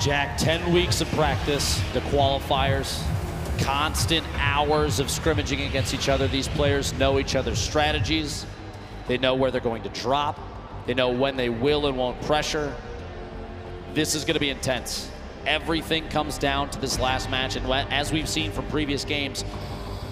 Jack, 10 weeks of practice, the qualifiers, constant hours of scrimmaging against each other. These players know each other's strategies. They know where they're going to drop. They know when they will and won't pressure. This is going to be intense. Everything comes down to this last match, and as we've seen from previous games,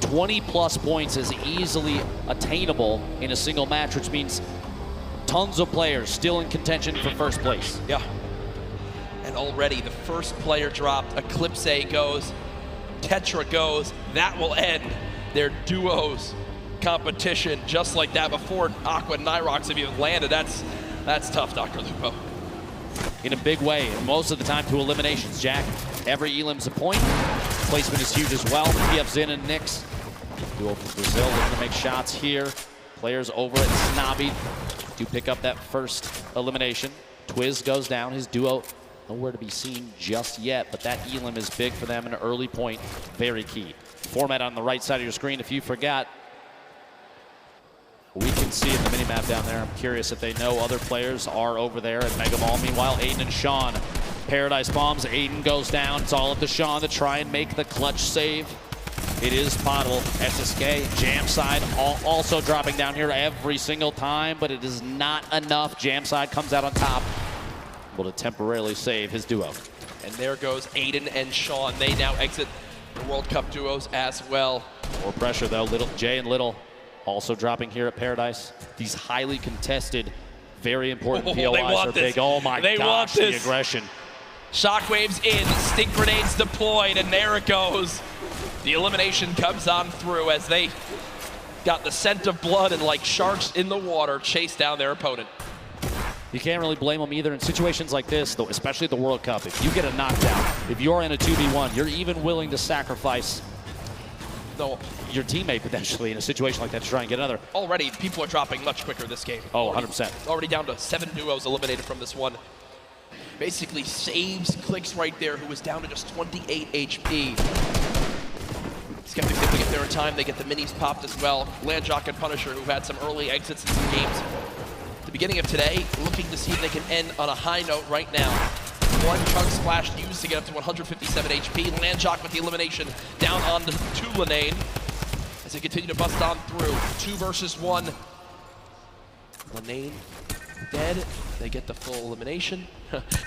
20-plus points is easily attainable in a single match, which means tons of players still in contention for first place. Yeah. And already the first player dropped, Eclipse goes, Tetra goes. That will end their duos competition just like that before Aqua and Nyrox have even landed. That's tough, Dr. Lupo. In a big way, and most of the time to eliminations, Jack. Every elim's a point. Placement is huge as well. PF Zin and Nyx. Duo from Brazil looking to make shots here. Players over at Snobby do pick up that first elimination. Twiz goes down. His duo nowhere to be seen just yet, but that elim is big for them, an early point, very key. Format on the right side of your screen, if you forgot. We can see in the minimap down there. I'm curious if they know other players are over there at Mega Mall. Meanwhile, Aiden and Sean, Paradise bombs. Aiden goes down. It's all up to Sean to try and make the clutch save. It is Pottle. SSK, Jam side, also dropping down here every single time, but it is not enough. Jam side comes out on top, able to temporarily save his duo. And there goes Aiden and Sean. They now exit the World Cup duos as well. More pressure though. Jay and Little also dropping here at Paradise. These highly contested, very important POIs are big. Oh my gosh, the aggression. Shockwaves in, stink grenades deployed, and there it goes. The elimination comes on through as they got the scent of blood and like sharks in the water chase down their opponent. You can't really blame them either in situations like this, though, especially the World Cup. If you get a knockdown, if you're in a 2v1, you're even willing to sacrifice your teammate potentially in a situation like that to try and get another. Already, people are dropping much quicker this game. Oh, 100%. Already down to 7 duos eliminated from this one. Basically saves Clicks right there, who was down to just 28 HP. Skeptics able to get there in time. They get the minis popped as well. Landjock and Punisher, who had some early exits in some games. At the beginning of today, looking to see if they can end on a high note right now. One chug splash used to get up to 157 HP. Landjock with the elimination down on the Tulanane as they continue to bust on through. 2 versus 1. Lanane dead. They get the full elimination.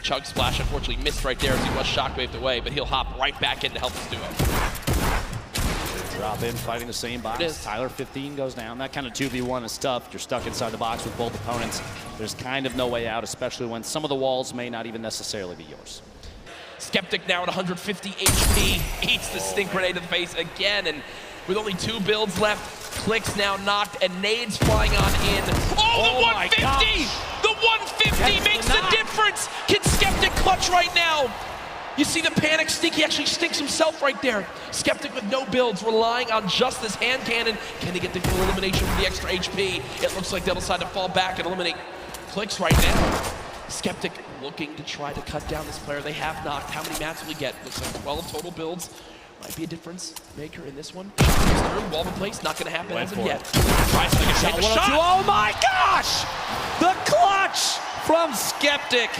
Chug splash unfortunately missed right there as he was shockwaved away, but he'll hop right back in to help his duo. Drop in, fighting the same box. Tyler 15 goes down. That kind of 2v1 is tough. You're stuck inside the box with both opponents. There's kind of no way out, especially when some of the walls may not even necessarily be yours. Skeptic now at 150 HP, eats the stink grenade to the face again, and with only 2 builds left, Clicks now knocked, and nades flying on in. Oh, the 150! The 150 makes the difference! Can Skeptic clutch right now? You see the panic stink, he actually stinks himself right there. Skeptic with no builds, relying on just this hand cannon. Can they get the full elimination for the extra HP? It looks like they'll decide to fall back and eliminate Clicks right now. Skeptic looking to try to cut down this player. They have knocked. How many mats will he get? Looks like 12 total builds. Might be a difference maker in this one. Wall in place, not gonna happen as of yet. Tries to take a shot. Oh my gosh! The clutch from Skeptic.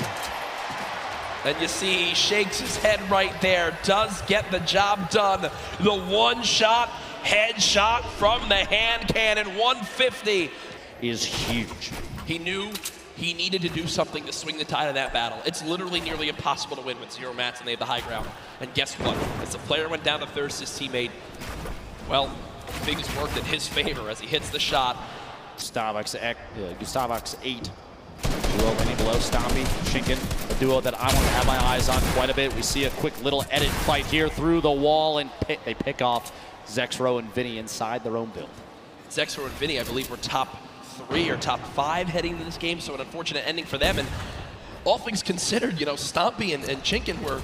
And you see he shakes his head right there, does get the job done. The one-shot headshot from the hand cannon, 150. Is huge. He knew he needed to do something to swing the tide of that battle. It's literally nearly impossible to win with 0 mats and they have the high ground. And guess what? As the player went down to thirst, his teammate, well, things worked in his favor as he hits the shot. Gustavak's 8. Duo landing below Stompy, Shinken, a duo that I want to have my eyes on quite a bit. We see a quick little edit fight here through the wall, and they pick off Zexro and Vinny inside their own build. Zexro and Vinny, I believe, were top 3 or top 5 heading into this game, so an unfortunate ending for them. And all things considered, you know, Stompy and Chinken were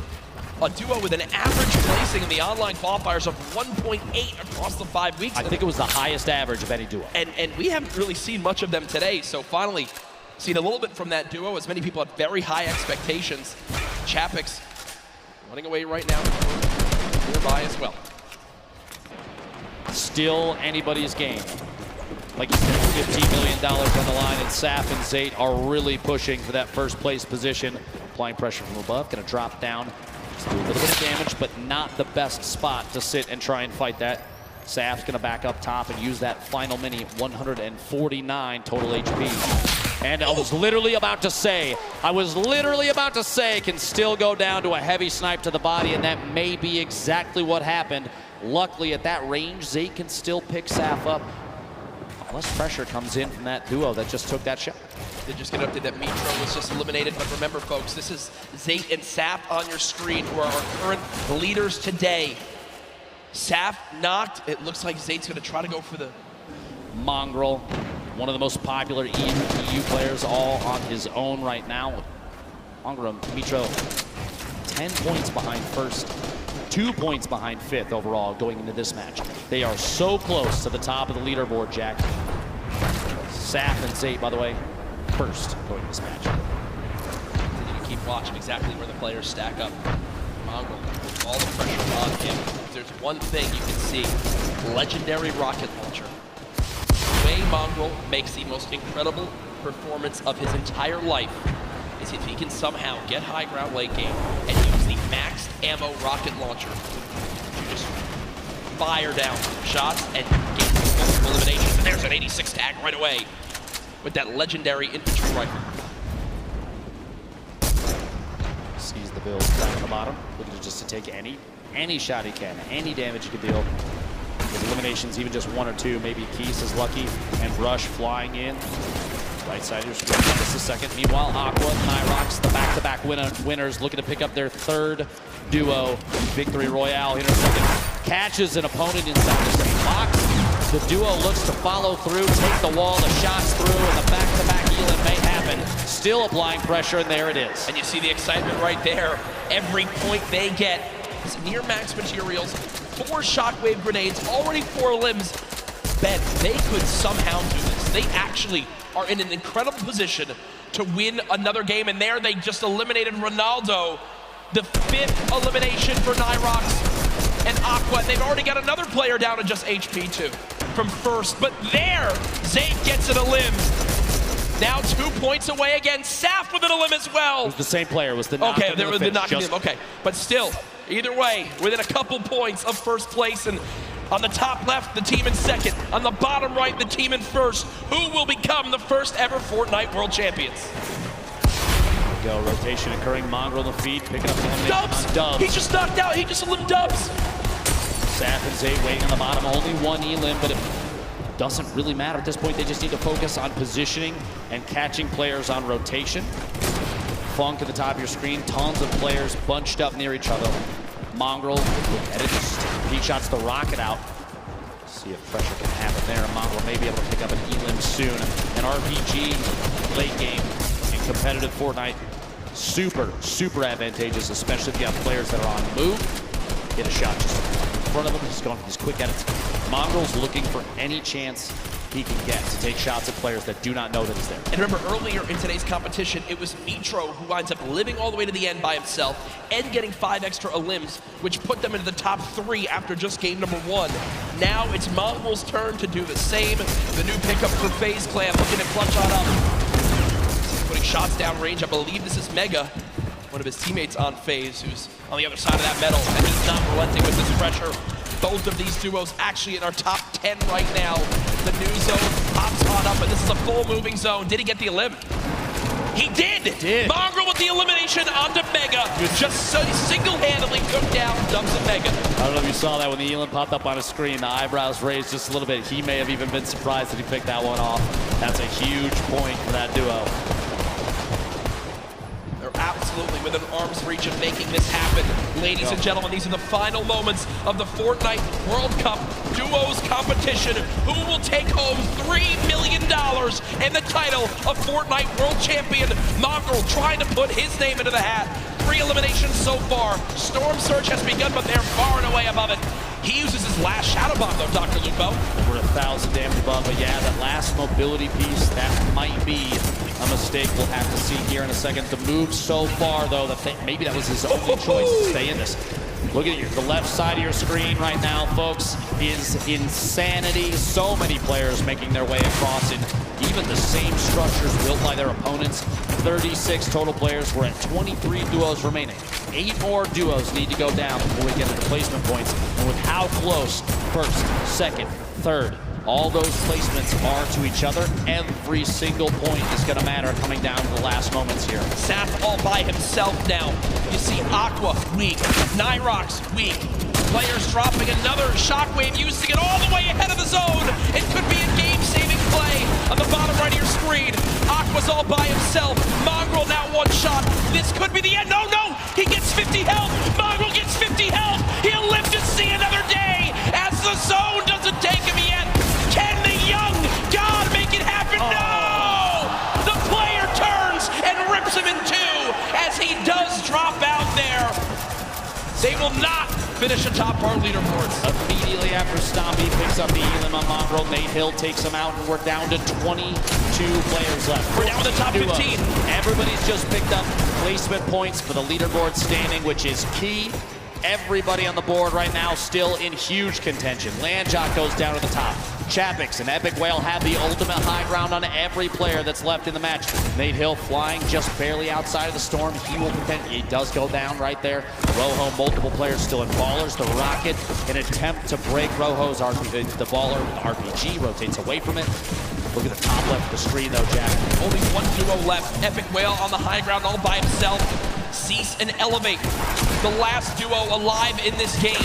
a duo with an average placing in the online qualifiers of 1.8 across the 5 weeks. I think it was the highest average of any duo. And we haven't really seen much of them today, so finally seen a little bit from that duo, as many people had very high expectations. Chapix running away right now, nearby as well. Still anybody's game. Like you said, $15 million on the line, and Saf and Zayt are really pushing for that first place position. applying pressure from above, gonna drop down, just do a little bit of damage, but not the best spot to sit and try and fight that. Saf's gonna back up top and use that final mini, 149 total HP. And I was literally about to say, can still go down to a heavy snipe to the body, and that may be exactly what happened. Luckily, at that range, Zate can still pick Saf up. Less pressure comes in from that duo that just took that shot. They just get up to that Mitro was just eliminated, but remember, folks, this is Zate and Saf on your screen, who are our current leaders today. Saf knocked. It looks like Zate's going to try to go for the Mongrel, one of the most popular EU players, all on his own right now. Mongrel, Mitro, 10 points behind first, 2 points behind fifth overall going into this match. They are so close to the top of the leaderboard, Jack. Saf and Zate, by the way, first going into this match. Continue to keep watching exactly where the players stack up. Mongrel, all the pressure on him. If there's one thing you can see, legendary rocket launcher. The way Mongrel makes the most incredible performance of his entire life is if he can somehow get high ground late game and use the maxed ammo rocket launcher to just fire down shots and get multiple eliminations. And there's an 86 tag right away with that legendary infantry rifle. Sees the build down at the bottom, looking just to take any shot he can, any damage he can deal. With eliminations, even just one or two, maybe Keys is lucky, and Rush flying in. Right side of your screen, just a second. Meanwhile, Aqua and Nyrox, the back-to-back winners, looking to pick up their third duo victory. Royale intercepting, catches an opponent inside the same box. The duo looks to follow through, take the wall, the shots through, and the back-to-back Elin may happen. Still applying pressure, and there it is. And you see the excitement right there. Every point they get is near max materials, 4 shockwave grenades, already 4 limbs. Ben, they could somehow do this. They actually are in an incredible position to win another game, and there they just eliminated Ronaldo. The 5th elimination for Nyrox and Aqua. They've already got another player down to just HP too from first, but there, Zate gets an elim. Now 2 points away again. Saf with an elim as well. It was the same player, was the knock. Okay, they were the knock. Okay, but still, either way, within a couple points of first place, and on the top left, the team in second. On the bottom right, the team in first. Who will become the first ever Fortnite World Champions? Go, rotation occurring. Mongrel on the feet, picking up the Dubs! Dubs. He just knocked out. He just elim Dubs. Saf and Zate waiting on the bottom. Only one elim, but it doesn't really matter at this point. They just need to focus on positioning and catching players on rotation. Funk at the top of your screen. Tons of players bunched up near each other. Mongrel, look at it, he shots the rocket out. See if pressure can happen there. Mongrel may be able to pick up an elim soon. An RPG late game in competitive Fortnite, super advantageous, especially if you have players that are on move. Get a shot just in front of him, he's going for these quick edits. Mongrel's looking for any chance he can get to take shots at players that do not know that he's there. And remember, earlier in today's competition, it was Mitro who winds up living all the way to the end by himself and getting 5 extra elims, which put them into the top 3 after just game number 1. Now it's Mongrel's turn to do the same. The new pickup for FaZe Clan looking to clutch on up. Putting shots down range. I believe this is Mega, one of his teammates on FaZe, who's on the other side of that medal, and he's not relenting with this pressure. Both of these duos actually in our top 10 right now. The new zone pops on up, and this is a full moving zone. Did he get the elim? He did! Mongrel with the elimination onto Mega. Just so single-handedly took down Dubs and Mega. I don't know if you saw that when the elim popped up on his screen. The eyebrows raised just a little bit. He may have even been surprised that he picked that one off. That's a huge point for that duo. They're absolutely within arm's reach of making this happen. Ladies and gentlemen, these are the final moments of the Fortnite World Cup Duos competition. Who will take home $3 million and the title of Fortnite World Champion? Mongrel trying to put his name into the hat. 3 eliminations so far. Storm Surge has begun, but they're far and away above it. He uses his last Shadow Bomb, though, Dr. Lupo. Over 1,000 damage above, but yeah, that last mobility piece, that might be a mistake we'll have to see here in a second. The move so far, though, maybe that was his only choice to stay in this. Look at the left side of your screen right now, folks, is insanity. So many players making their way across in even the same structures built by their opponents. 36 total players. We're at 23 duos remaining. 8 more duos need to go down before we get to the placement points. And with how close first, second, third, all those placements are to each other, every single point is going to matter coming down to the last moments here. Saf all by himself now. You see Aqua weak, Nyrox weak. Players dropping another shockwave, using it all the way ahead of the zone. It could be a game-saving play on the bottom right of your screen. Aqua's all by himself. Mongrel now one shot. This could be the end. No, no! He gets 50 health. Mongrel gets 50 health. He'll live to see another day as the zone doesn't take him yet. Can the young god make it happen? No! The player turns and rips him in two as he does drop out there. They will not finish atop our leaderboards. Immediately after Stompy picks up the Elim on Mongrel, Nate Hill takes him out, and we're down to 22 players left. We're down to the top 15. Everybody's just picked up placement points for the leaderboard standing, which is key. Everybody on the board right now still in huge contention. Landjock goes down to the top. Chapix and Epic Whale have the ultimate high ground on every player that's left in the match. Nate Hill flying just barely outside of the storm. He will contend. He does go down right there. Rojo, multiple players still in Ballers. The Rocket, an attempt to break Rojo's RPG. The Baller RPG rotates away from it. Look at the top left of the screen though, Jack. Only one duo left. Epic Whale on the high ground all by himself. Cease and Elevate, the last duo alive in this game,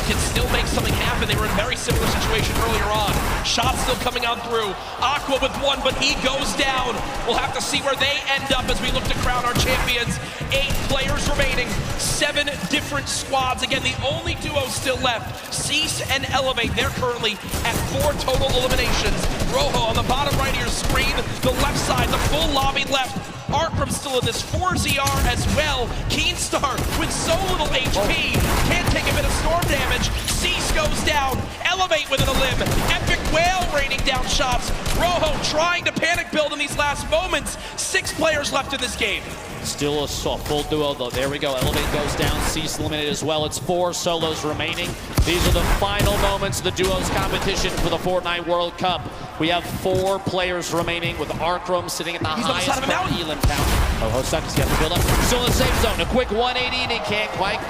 can still make something happen. They were in a very similar situation earlier on. Shots still coming out through. Aqua with one, but he goes down. We'll have to see where they end up as we look to crown our champions. 8 players remaining, 7 different squads. Again, the only duo still left, Cease and Elevate. They're currently at 4 total eliminations. Rojo on the bottom right of your screen, the left side, the full lobby left. Arkram still in this 4ZR as well. Keenstar with so little HP, can't take a bit of storm damage. Cease goes down, Elevate with an elim. Epic Whale raining down shots. Rojo trying to panic build in these last moments. 6 players left in this game. Still a full duo though. There we go. Elevate goes down. Cease eliminated as well. It's 4 solos remaining. These are the final moments of the duos competition for the Fortnite World Cup. We have 4 players remaining with Arkram sitting at the highest Elim count. Oh, stuck. He's got to build up. Still in the safe zone. A quick 180 and he can't quite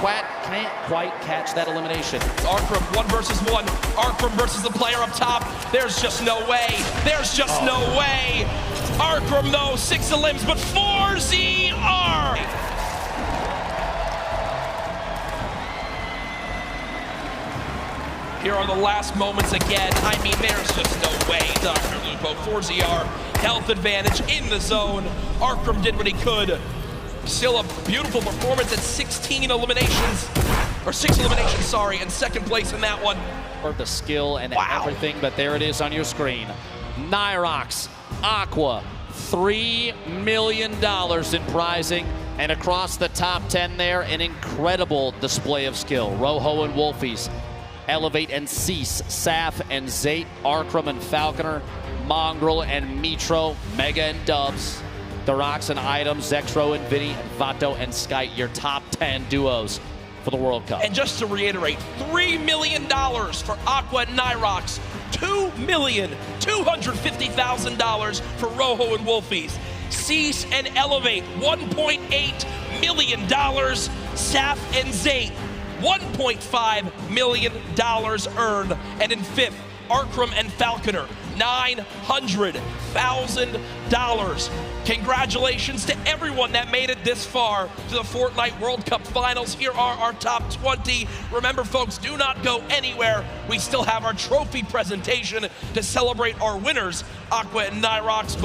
catch that elimination. Arkram 1 versus 1. Arkram versus the player up top. There's just no way. There's just no way. Arkram though, 6 elims, but 4 ZR. Here are the last moments again. I mean, there's just no way, Dr. Lupo. 4ZR, health advantage in the zone. Arkram did what he could. Still a beautiful performance at 16 eliminations. Or 6 eliminations, sorry, and second place in that one. For the skill and everything, but there it is on your screen. Nyrox, Aqua, $3 million in prizing. And across the top 10 there, an incredible display of skill. Rojo and Wolfies, Elevate and Cease, Saf and Zate, Arkram and Falconer, Mongrel and Mitro, Mega and Dubs, The Rocks and Items, Zexro and Vinny, and Vato and Skyte, your top 10 duos for the World Cup. And just to reiterate, $3 million for Aqua and Nyrox, $2,250,000 for Rojo and Wolfies. Cease and Elevate, $1.8 million. Saf and Zate, $1.5 million earned. And in 5th, Arkram and Falconer, $900,000. Congratulations to everyone that made it this far to the Fortnite World Cup Finals. Here are our top 20. Remember, folks, do not go anywhere. We still have our trophy presentation to celebrate our winners, Aqua and Nyrox.